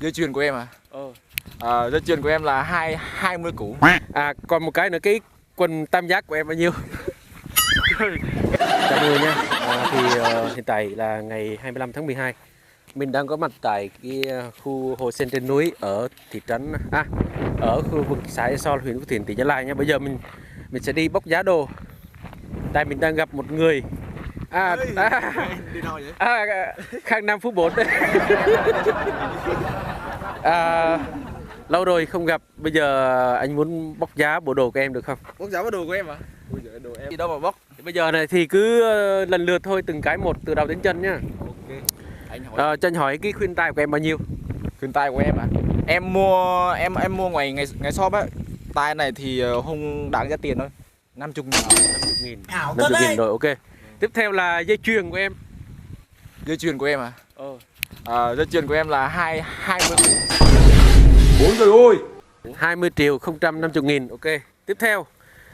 Dây chuyền của em à? Dây chuyền của em là 20 củ. Còn một cái nữa, cái quần tam giác của em bao nhiêu? Chào mọi người nha. Hiện tại là ngày 25 tháng 12. Mình đang có mặt tại cái khu Hồ Sen trên núi ở thị trấn ở khu vực xã E So, huyện Phú Thiện, tỉnh Gia Lai nha. Bây giờ mình sẽ đi bốc giá đồ. Tại mình đang gặp một người Đi đâu vậy? Khang Nam Phú 4 đấy. Lâu rồi không gặp, bây giờ anh muốn bốc giá bộ đồ của em được không? Bốc giá đồ của em à? Ui giời, đồ em gì đâu mà bốc. Bây giờ này thì cứ lần lượt thôi, từng cái một từ đầu đến chân nhá. Ok. Anh hỏi. Cho anh hỏi cái khuyên tai của em bao nhiêu? Khuyên tai của em à? Em mua ngày shop á. Tai này thì không đáng giá tiền thôi. 50.000. 50.000 rồi, ok. Tiếp theo là dây chuyền của em. Dây chuyền của em à? Dây chuyền của em là 20 củ. Ôi trời ơi, 20.050.000, ok. Tiếp theo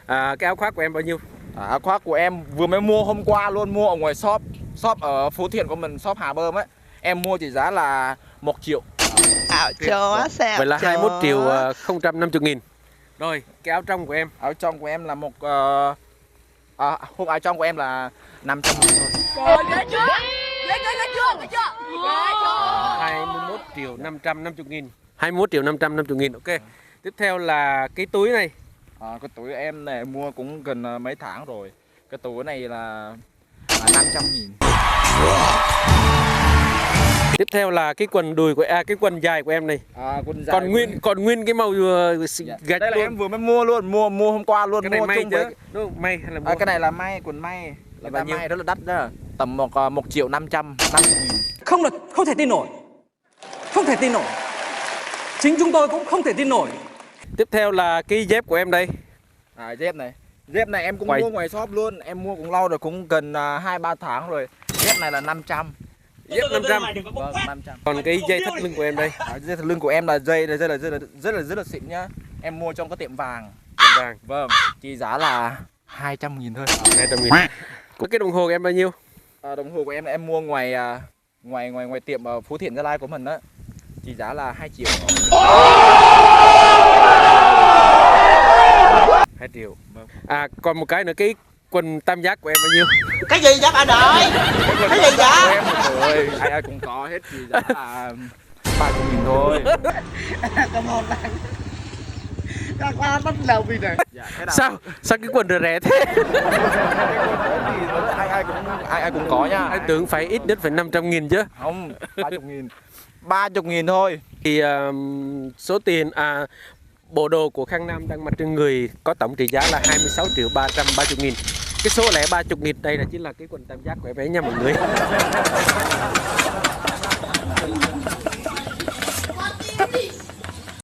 cái áo khoác của em bao nhiêu? Áo khoác của em vừa mới mua hôm qua luôn, mua ở ngoài shop ở Phú Thiện của mình, shop Hà Bơm ấy. Em mua chỉ giá là 1 triệu. Vậy là 21.050.000. Rồi, cái áo trong của em. Áo trong của em là áo trong của em là 500.000 thôi. Ghê chưa? 21.550.000. 21.550.000, ok. Tiếp theo là cái túi này. Cái túi em này mua cũng gần mấy tháng rồi. Cái túi này là 500.000. Tiếp theo là cái quần đùi của cái quần dài của em này. Quần dài còn nguyên cái màu gạch đây là luôn. em vừa mới mua luôn, mua hôm qua luôn. Cái này mua may chung chứ? với... Đúng không? May hay là mua? Cái này là may, quần may. Là bao nhiêu? may rất là đắt đó. Tầm 1.550.000. Không thể tin nổi. Không thể tin nổi. Chính chúng tôi cũng không thể tin nổi. Tiếp theo là cái dép của em đây. Dép này. Dép này em cũng mua ngoài shop luôn. Em mua cũng lâu rồi, cũng gần 2-3 tháng rồi. Dép này là 500. Dép 500. Vâng, 500. Còn cái dây thắt lưng của em đây. Dây thắt lưng của em là dây này rất là xịn nhá. Em mua trong cái tiệm vàng. Vàng. Vâng, chỉ giá là 200.000 thôi. 200.000. Cái đồng hồ của em bao nhiêu? Đồng hồ của em mua ngoài tiệm Phú Thiện Gia Lai của mình á. Chỉ giá là 2 triệu. 2 triệu. Vâng. Còn một cái nữa, cái quần tam giác của em bao nhiêu? Cái gì vậy bà nội? Cái gì vậy? Em rồi, ai cũng có hết, chỉ giá là 30.000 thôi. Cầm hồn lại. Các bạn bắt đầu vì này. Sao cái quần rẻ thế? ai cũng có nha. Anh tưởng phải ít nhất phải 500.000 chứ. Không, 30.000. 30.000 thôi. Thì số tiền bộ đồ của Khang Nam đang mặc trên người có tổng trị giá là 26.330.000. Cái số lẻ 30.000 đây là chính là cái quần tam giác của em ấy nha mọi người.